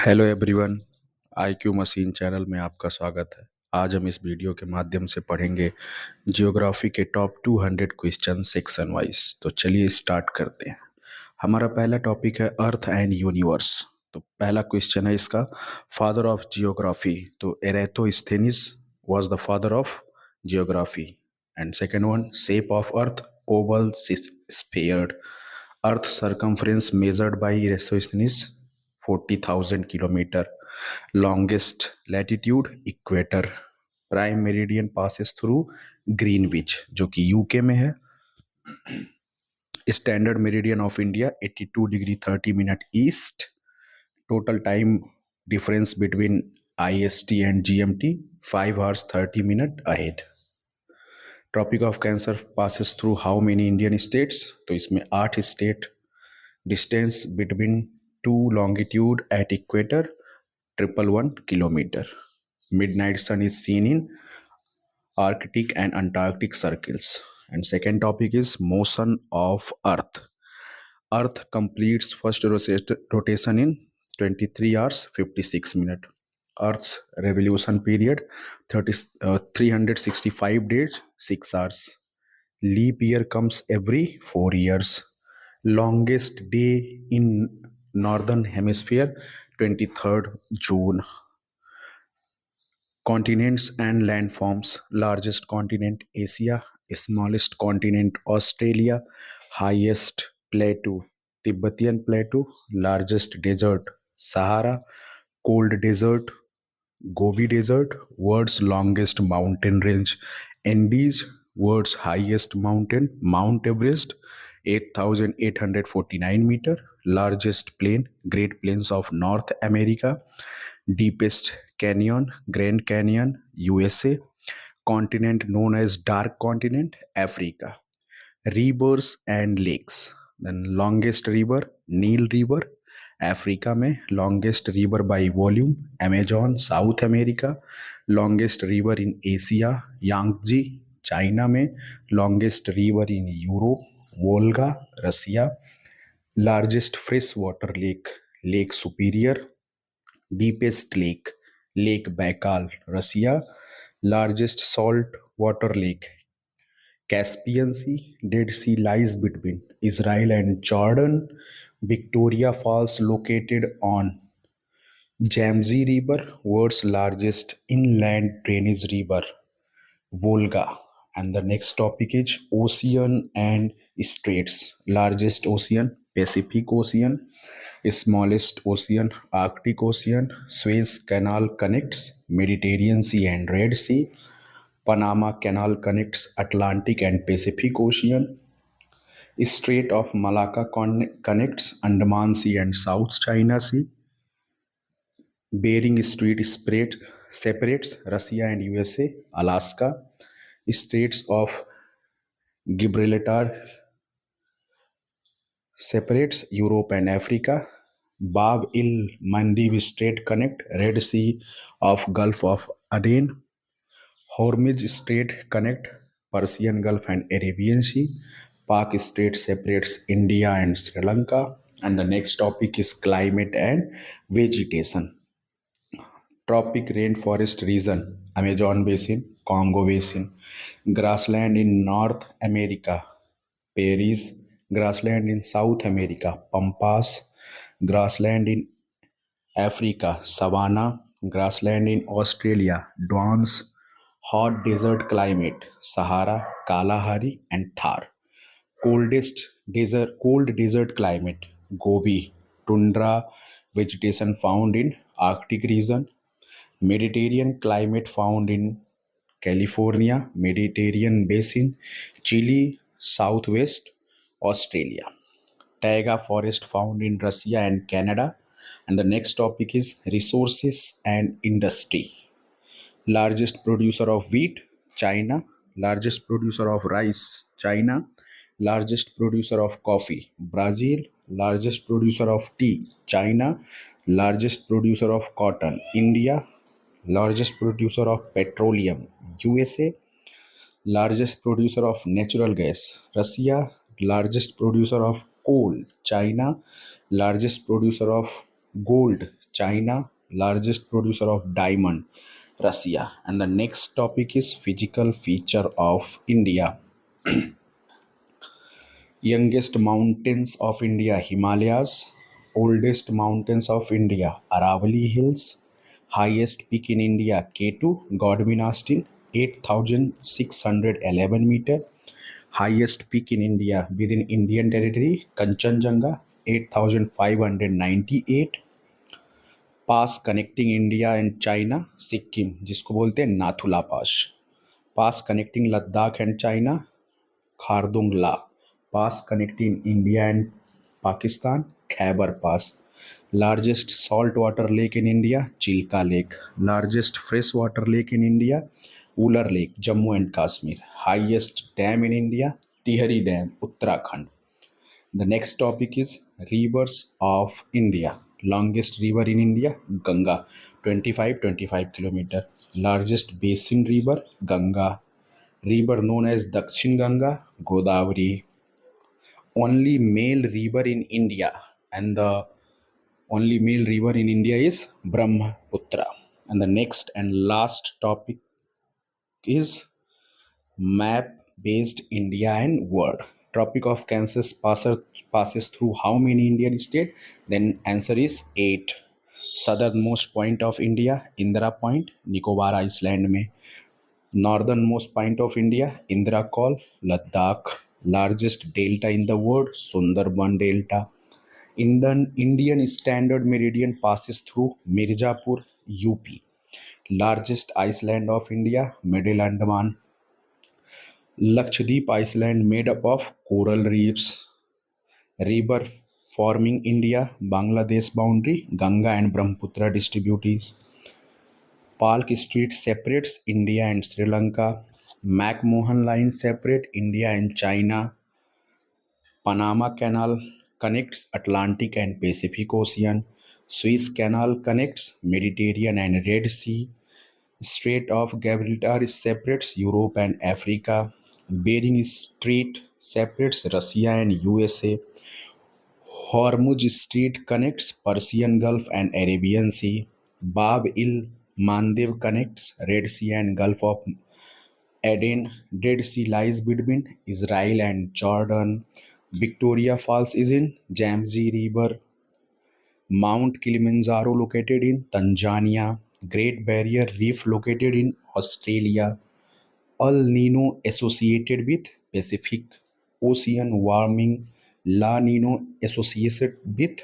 Hello everyone, IQ machine channel में आपका स्वागत है। आज हम इस वीडियो के माध्यम से पढ़ेंगे जियोग्राफी के टॉप 200 क्वेश्चन सेक्शन वाइज। तो चलिए स्टार्ट करते हैं। हमारा पहला टॉपिक है अर्थ एंड यूनिवर्स। तो पहला क्वेश्चन है इसका, फादर ऑफ जियोग्राफी। तो Eratosthenes was the father of geography. And second one, shape of earth oval sphere. Earth circumference measured by Eratosthenes 40,000 kilometer. Longest latitude equator. Prime meridian passes through Greenwich जो कि UK में है। Standard meridian of India 82 degree 30 minute east. Total time difference between IST and GMT 5 hours 30 minute ahead. Tropic of cancer passes through how many Indian states? तो इसमें 8 state. Distance between two longitude at equator 111 kilometre. Midnight sun is seen in Arctic and Antarctic circles. And second topic is motion of Earth. Earth completes first rotation in 23 hours 56 minutes. Earth's revolution period 365 days 6 hours. Leap year comes every 4 years. Longest day in northern hemisphere 23rd June. Continents and landforms. Largest continent Asia, smallest continent Australia, highest plateau Tibetan plateau, largest desert Sahara, cold desert Gobi desert, world's longest mountain range Andes, world's highest mountain Mount Everest 8,849 meter, largest plain Great Plains of North America, deepest canyon Grand Canyon USA, continent known as dark continent Africa. Rivers and lakes, then longest river Nile river Africa में, longest river by volume Amazon South America, longest river in Asia Yangtze China में, longest river in Europe Volga Russia, largest fresh water lake lake Superior, deepest lake lake Baikal Russia, largest salt water lake Caspian Sea. Dead Sea lies between Israel and Jordan. Victoria Falls located on Yamsi River, world's largest inland drainage river, Volga. And the next topic is ocean and straits. Largest ocean, Pacific Ocean. Smallest ocean, Arctic Ocean. Suez Canal connects Mediterranean Sea and Red Sea. Panama Canal connects Atlantic and Pacific Ocean. Strait of Malacca connects Andaman Sea and South China Sea. Bering Strait separates Russia and USA. Alaska. Straits of Gibraltar separates Europe and Africa. Bab el Mandeb Strait connect Red Sea of Gulf of Aden. Hormuz Strait connect Persian Gulf and Arabian Sea. Pak Strait separates India and Sri Lanka. And the next topic is climate and vegetation. Tropic rainforest region, Amazon Basin, Congo Basin. Grassland in North America, Prairies. Grassland in South America, Pampas. Grassland in Africa, Savanna. Grassland in Australia, Downs. Hot desert climate, Sahara, Kalahari, and Thar. Cold desert climate, Gobi, tundra vegetation found in Arctic region. Mediterranean climate found in California, Mediterranean basin, Chile, Southwest Australia. Taiga forest found in Russia and Canada. And the next topic is resources and industry. Largest producer of wheat, China. Largest producer of rice, China. Largest producer of coffee, Brazil. Largest producer of tea, China. Largest producer of cotton, India. Largest producer of petroleum, USA. Largest producer of natural gas, Russia. Largest producer of coal, China. Largest producer of gold, China. Largest producer of diamond, Russia. And the next topic is physical feature of India. Youngest mountains of India, Himalayas. Oldest mountains of India, Aravalli Hills. Highest peak in India, K2, Godwin Austen, 8,611 meter. Highest peak in India within Indian territory, Kanchenjunga, 8,598. Pass connecting India and China, Sikkim जिसको बोलते हैं Nathula pass. Pass connecting Ladakh and China, Khardung La. Pass connecting India and Pakistan, Khyber pass. Largest salt water lake in India, Chilka lake. Largest fresh water lake in India, Wular lake, Jammu and Kashmir. Highest dam in India, Tehri dam, Uttarakhand. The next topic is rivers of India. Longest river in India, Ganga, 25 kilometer. Largest basin river, Ganga. River known as Dakshin Ganga, Godavari. Only male river in India, and the only male river in India is Brahmaputra. And the next and last topic is map based India and world. Tropic of Cancer passes through how many Indian states? Then answer is 8. Southernmost point of India, Indira Point, Nicobar Island में. Northernmost point of India, Indira Col, Ladakh. Largest delta in the world, Sundarban Delta. Indian Standard Meridian passes through Mirzapur, UP. Largest island of India, Middle Andaman. Lakshadweep Island made up of coral reefs. River forming India Bangladesh boundary, Ganga and Brahmaputra distributaries. Palk Strait separates India and Sri Lanka. McMahon Line separate India and China. Panama Canal connects Atlantic and Pacific Ocean. Suez Canal connects Mediterranean and Red Sea. Strait of Gibraltar separates Europe and Africa. Bering Strait separates Russia and USA. Hormuz Strait connects Persian Gulf and Arabian Sea. Bab el Mandeb connects Red Sea and Gulf of Aden. Dead Sea lies between Israel and Jordan. Victoria Falls is in Yangtze River. Mount Kilimanjaro located in Tanzania. Great Barrier Reef located in Australia. El Nino associated with Pacific Ocean warming. La Nino associated with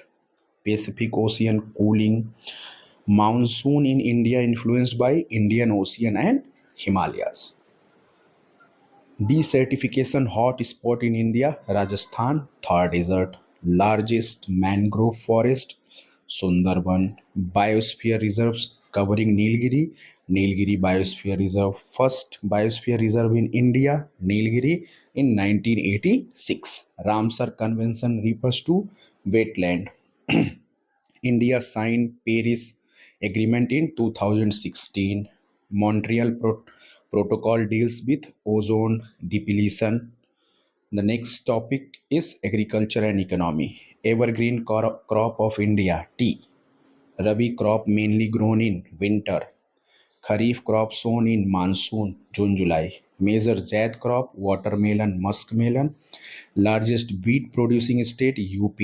Pacific Ocean cooling. Monsoon in India influenced by Indian Ocean and Himalayas. Desertification hot spot in India, Rajasthan, Thar Desert. Largest mangrove forest, Sundarban. Biosphere reserves covering Nilgiri, Nilgiri Biosphere Reserve. First biosphere reserve in India, Nilgiri, in 1986. Ramsar Convention refers to wetland. India signed Paris Agreement in 2016. Montreal Protocol deals with ozone depletion. The next topic is agriculture and economy. Evergreen crop of India, tea. Rabi crop mainly grown in winter. Kharif crop sown in monsoon, June July. Major zaid crop, watermelon, muskmelon. Largest wheat producing state, UP.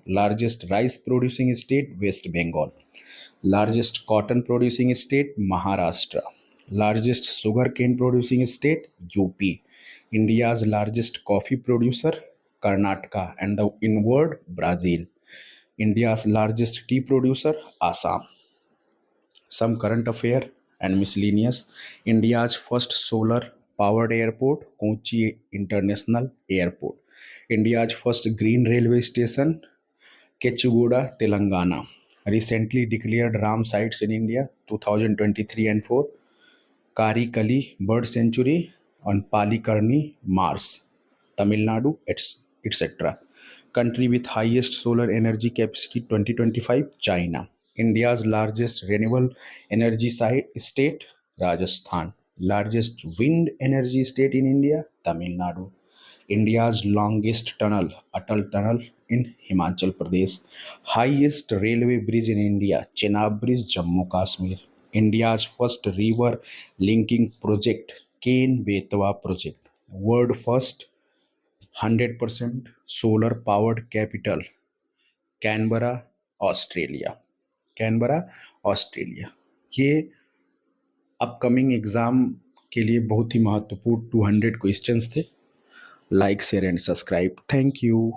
Largest rice producing state, West Bengal. Largest cotton producing state, Maharashtra. Largest sugarcane producing state, UP. India's largest coffee producer, Karnataka, and the inward, Brazil. India's largest tea producer, Assam. Some current affair and miscellaneous. India's first solar powered airport, Kochi International Airport. India's first green railway station, Kechugoda, Telangana. Recently declared Ram sites in India 2023 and 4. Kari Kali Bird Sanctuary on Palikarni, Mars, Tamil Nadu, etc. Country with highest solar energy capacity 2025, China. India's largest renewable energy state, Rajasthan. Largest wind energy state in India, Tamil Nadu. India's longest tunnel, Atal Tunnel in Himachal Pradesh. Highest railway bridge in India, Chenab Bridge, Jammu Kashmir. India's first river linking project, Ken Betwa project. World first 100% solar powered capital, Canberra Australia. Canberra Australia. ये upcoming exam के लिए बहुत ही महत्वपूर्ण 200 questions थे. Like share and subscribe. Thank you.